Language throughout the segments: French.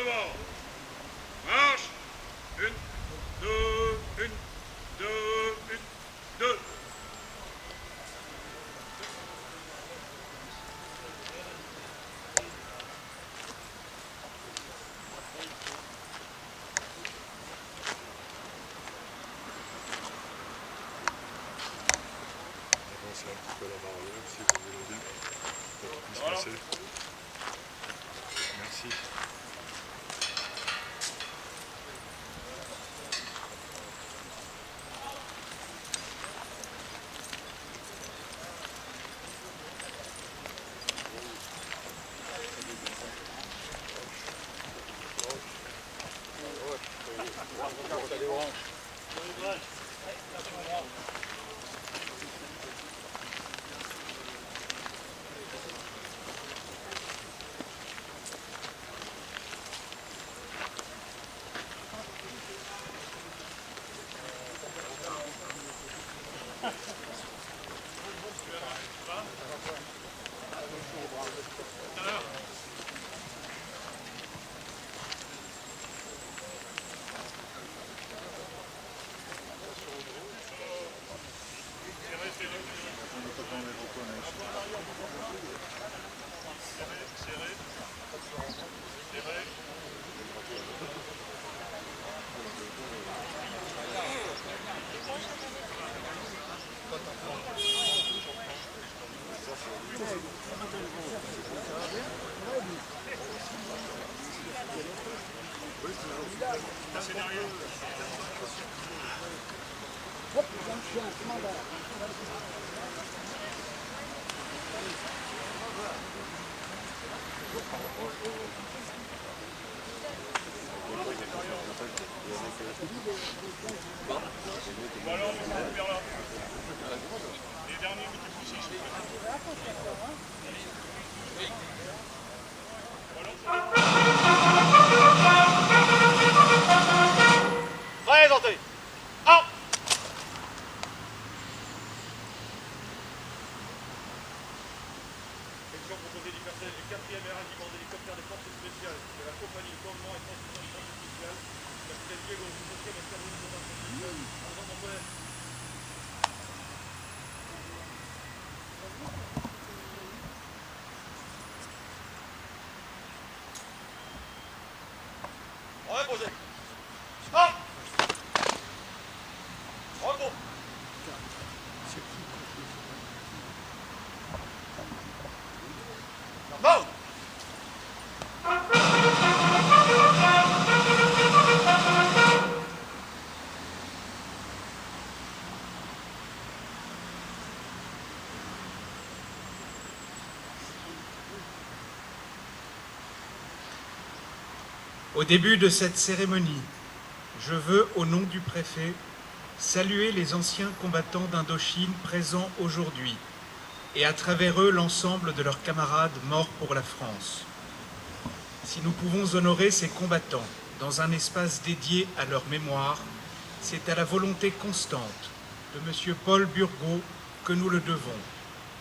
devant. Marche. Une, deux, une, deux, une, deux. Avancez un petit peu la barrière si vous voulez bien, pour qu'il puisse passer. Merci. Présentez. En. Section composée du personnel du 4e régiment d'hélicoptères des forces spéciales de la compagnie de commandement et transmission de forces spéciales, capitaine Diego du 7e escadron de combat spécial, Argent Antoinette. Reposez. Stop. Repos. Mort. Au début de cette cérémonie, je veux, au nom du préfet, saluer les anciens combattants d'Indochine présents aujourd'hui et à travers eux l'ensemble de leurs camarades morts pour la France. Si nous pouvons honorer ces combattants dans un espace dédié à leur mémoire, c'est à la volonté constante de M. Paul Burgot que nous le devons,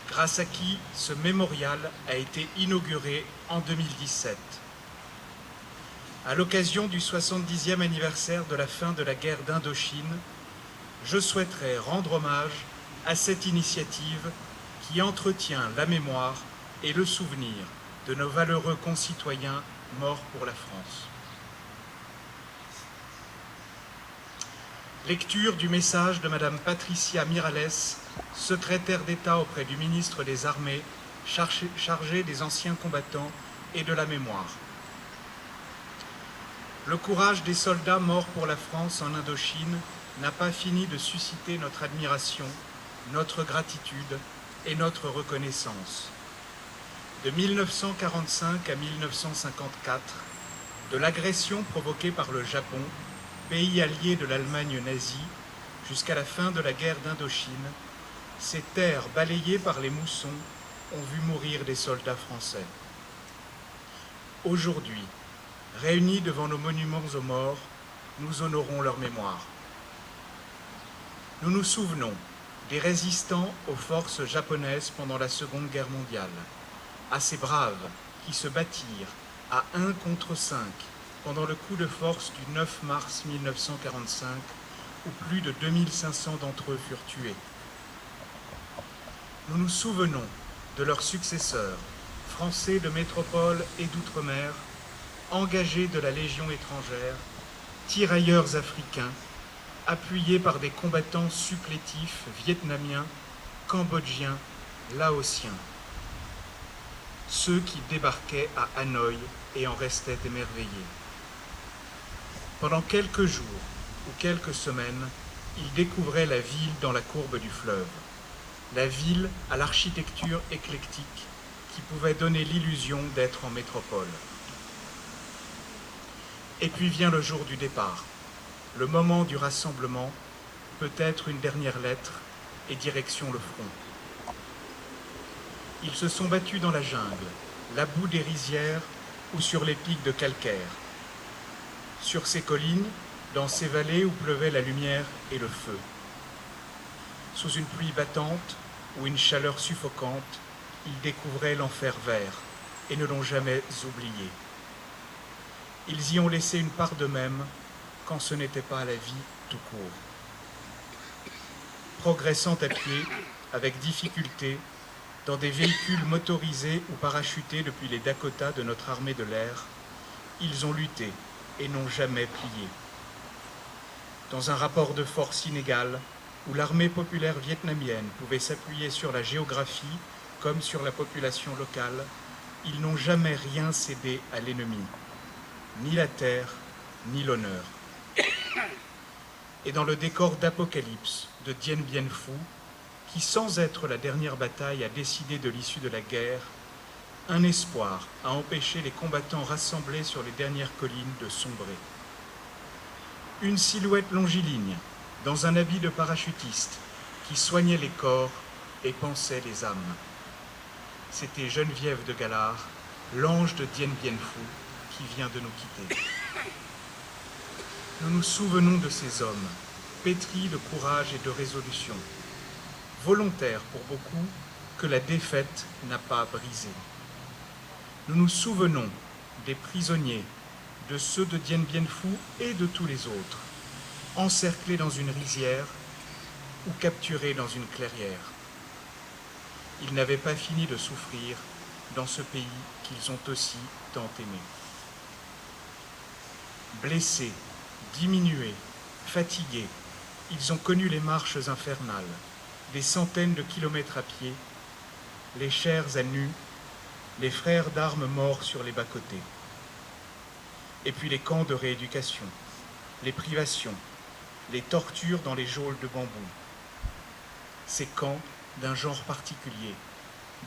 grâce à qui ce mémorial a été inauguré en 2017. À l'occasion du 70e anniversaire de la fin de la guerre d'Indochine, je souhaiterais rendre hommage à cette initiative qui entretient la mémoire et le souvenir de nos valeureux concitoyens morts pour la France. Lecture du message de Madame Patricia Miralles, secrétaire d'État auprès du ministre des Armées, chargée des anciens combattants et de la mémoire. Le courage des soldats morts pour la France en Indochine n'a pas fini de susciter notre admiration, notre gratitude et notre reconnaissance. De 1945 à 1954, de l'agression provoquée par le Japon, pays allié de l'Allemagne nazie, jusqu'à la fin de la guerre d'Indochine, ces terres balayées par les moussons ont vu mourir des soldats français. Aujourd'hui, réunis devant nos monuments aux morts, nous honorons leur mémoire. Nous nous souvenons des résistants aux forces japonaises pendant la Seconde Guerre mondiale, à ces braves qui se battirent à 1 contre 5 pendant le coup de force du 9 mars 1945, où plus de 2500 d'entre eux furent tués. Nous nous souvenons de leurs successeurs, français de métropole et d'outre-mer, engagés de la Légion étrangère, tirailleurs africains, appuyés par des combattants supplétifs vietnamiens, cambodgiens, laotiens. Ceux qui débarquaient à Hanoï et en restaient émerveillés. Pendant quelques jours ou quelques semaines, ils découvraient la ville dans la courbe du fleuve, la ville à l'architecture éclectique qui pouvait donner l'illusion d'être en métropole. Et puis vient le jour du départ, le moment du rassemblement, peut-être une dernière lettre et direction le front. Ils se sont battus dans la jungle, la boue des rizières ou sur les pics de calcaire. Sur ces collines, dans ces vallées où pleuvait la lumière et le feu. Sous une pluie battante ou une chaleur suffocante, ils découvraient l'enfer vert et ne l'ont jamais oublié. Ils y ont laissé une part d'eux-mêmes quand ce n'était pas la vie tout court. Progressant à pied, avec difficulté, dans des véhicules motorisés ou parachutés depuis les Dakotas de notre armée de l'air, ils ont lutté et n'ont jamais plié. Dans un rapport de force inégal, où l'armée populaire vietnamienne pouvait s'appuyer sur la géographie comme sur la population locale, ils n'ont jamais rien cédé à l'ennemi, ni la terre, ni l'honneur. Et dans le décor d'Apocalypse de Dien Bien Phu, qui sans être la dernière bataille a décidé de l'issue de la guerre, un espoir a empêché les combattants rassemblés sur les dernières collines de sombrer. Une silhouette longiligne, dans un habit de parachutiste, qui soignait les corps et pansait les âmes. C'était Geneviève de Galard, l'ange de Dien Bien Phu, qui vient de nous quitter. Nous nous souvenons de ces hommes, pétris de courage et de résolution, volontaires pour beaucoup, que la défaite n'a pas brisé. Nous nous souvenons des prisonniers, de ceux de Dien Bien Phu et de tous les autres, encerclés dans une rizière ou capturés dans une clairière. Ils n'avaient pas fini de souffrir dans ce pays qu'ils ont aussi tant aimé. Blessés, diminués, fatigués, ils ont connu les marches infernales, des centaines de kilomètres à pied, les chairs à nu, les frères d'armes morts sur les bas-côtés. Et puis les camps de rééducation, les privations, les tortures dans les geôles de bambou. Ces camps d'un genre particulier,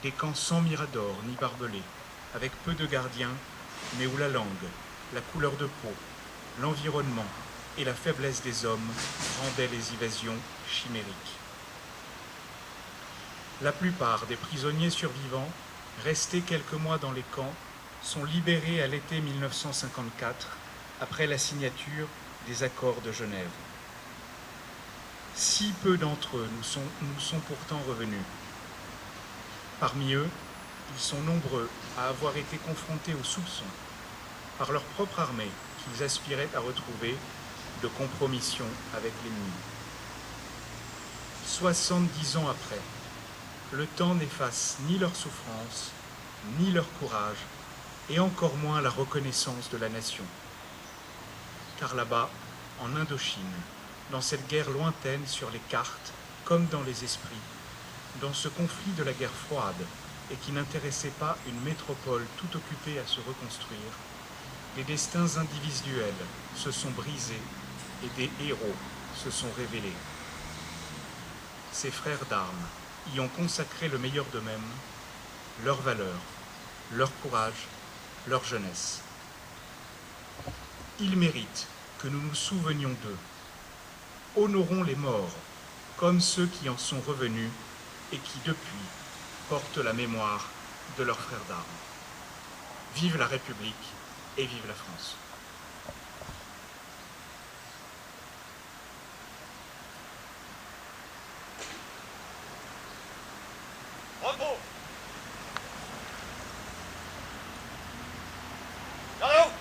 des camps sans mirador ni barbelés, avec peu de gardiens, mais où la langue, la couleur de peau, l'environnement et la faiblesse des hommes rendaient les évasions chimériques. La plupart des prisonniers survivants, restés quelques mois dans les camps, sont libérés à l'été 1954, après la signature des accords de Genève. Si peu d'entre eux nous sont pourtant revenus. Parmi eux, ils sont nombreux à avoir été confrontés aux soupçons par leur propre armée qu'ils aspiraient à retrouver de compromission avec l'ennemi. 70 ans après, le temps n'efface ni leur souffrance, ni leur courage, et encore moins la reconnaissance de la nation. Car là-bas, en Indochine, dans cette guerre lointaine sur les cartes, comme dans les esprits, dans ce conflit de la guerre froide et qui n'intéressait pas une métropole tout occupée à se reconstruire, les destins individuels se sont brisés et des héros se sont révélés. Ces frères d'armes y ont consacré le meilleur d'eux-mêmes, leurs valeurs, leur courage, leur jeunesse. Ils méritent que nous nous souvenions d'eux. Honorons les morts comme ceux qui en sont revenus et qui, depuis, portent la mémoire de leurs frères d'armes. Vive la République et vive la France. Repos. Allô.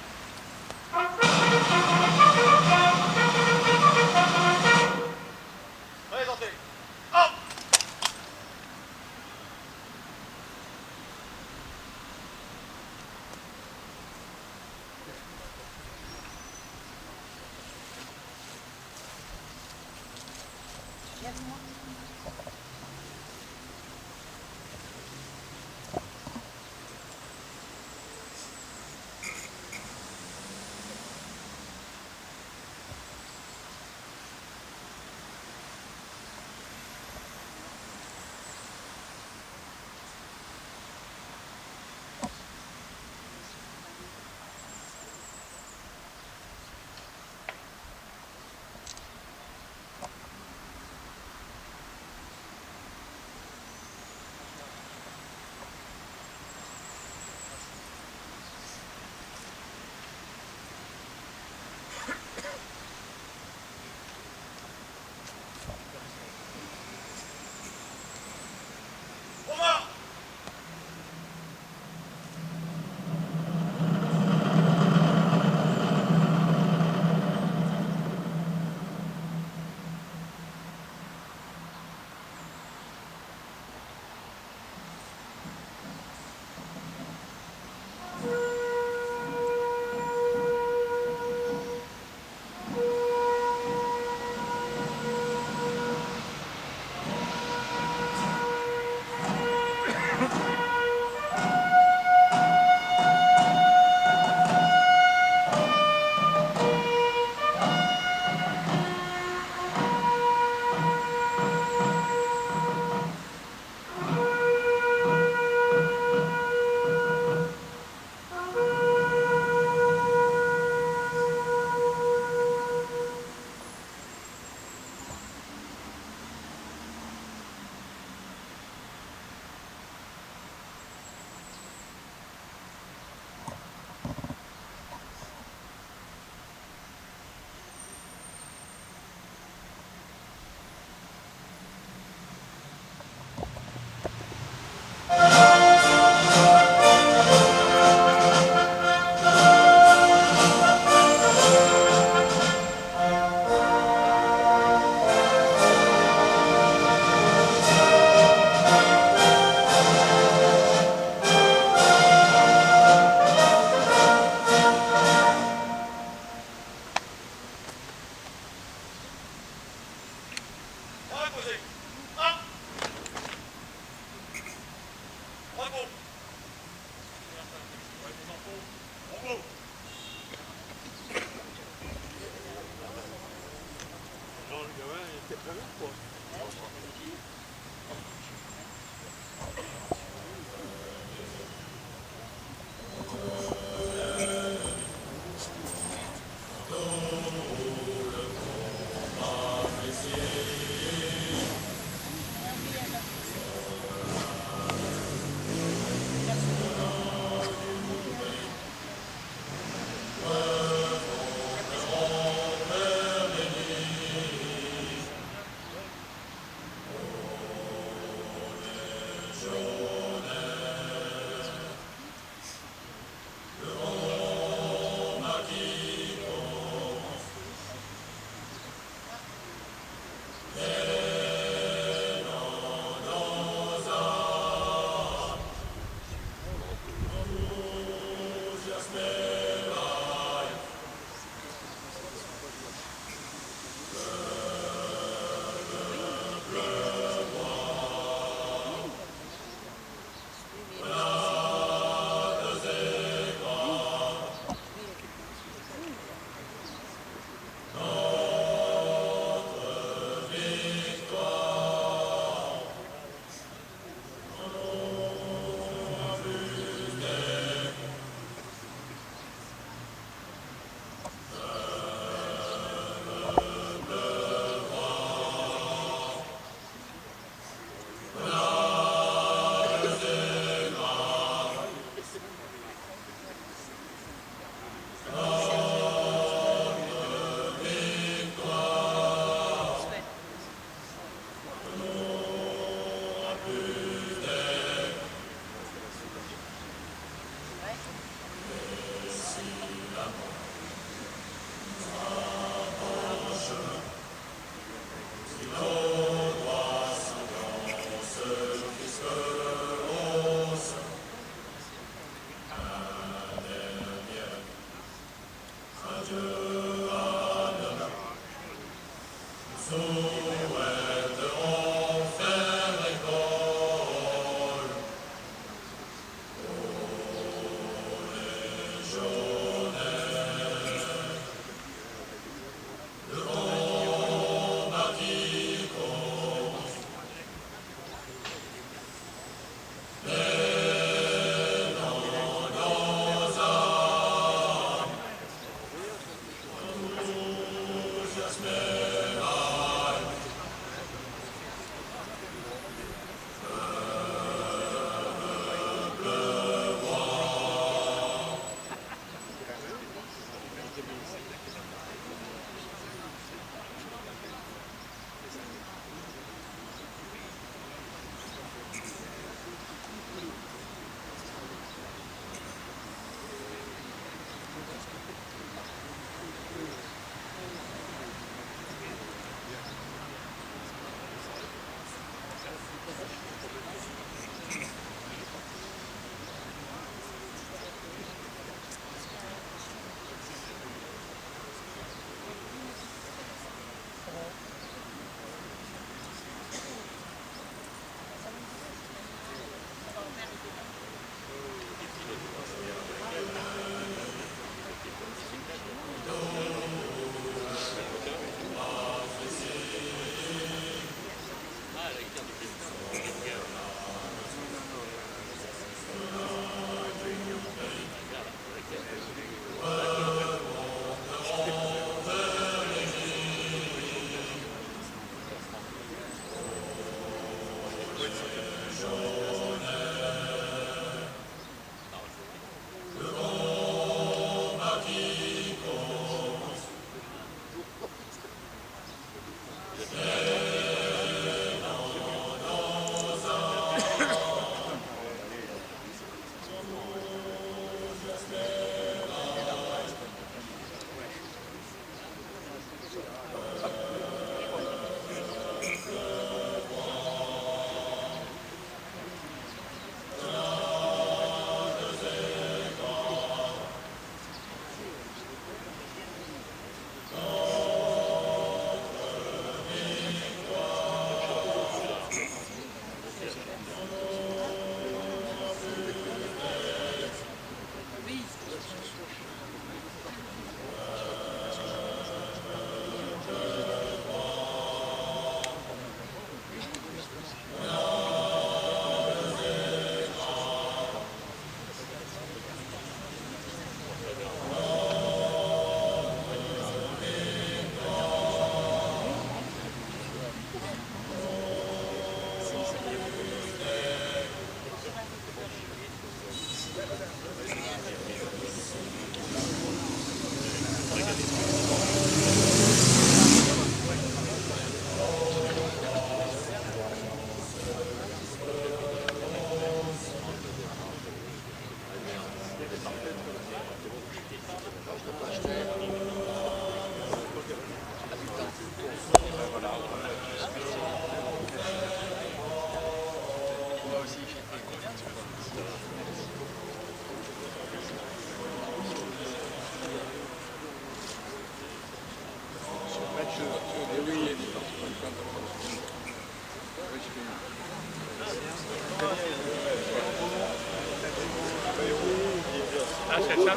Ah, c'est ça.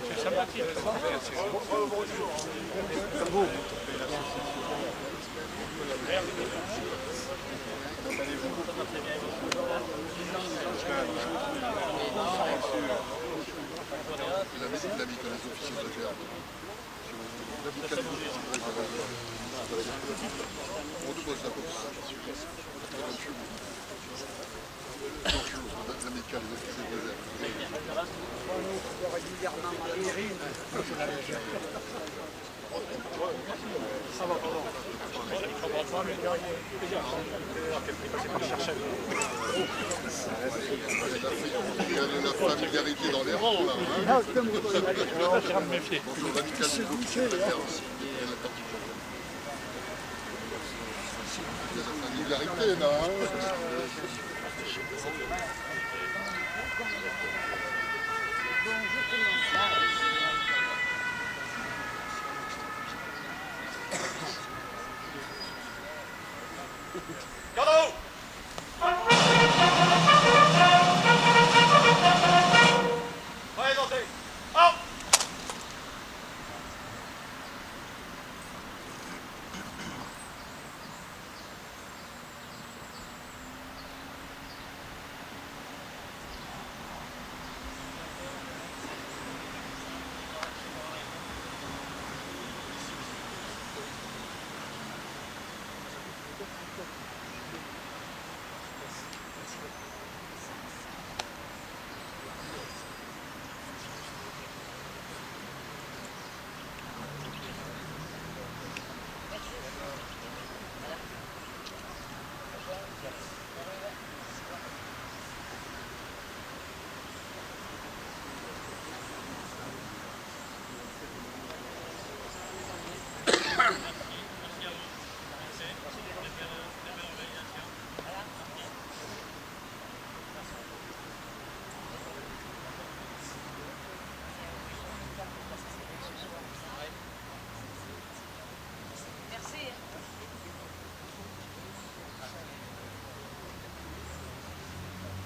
C'est sympathique. Il a mis comme les officiers de réserve. On te pose la bourse. L'amical, les officiers de réserve. Il y a de la familiarité dans les rangs, là. Hein. Je vais me méfier. Bonjour, l'amical des officiers de réserve. Il y a de la familiarité, là. Hein. Garde-haut! Présentez! Hop!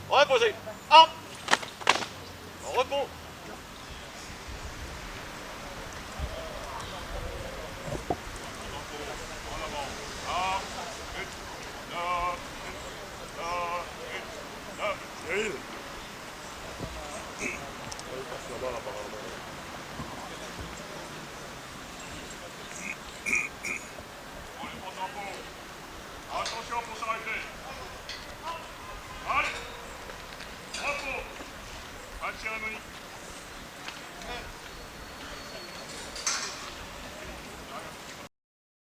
Reposez.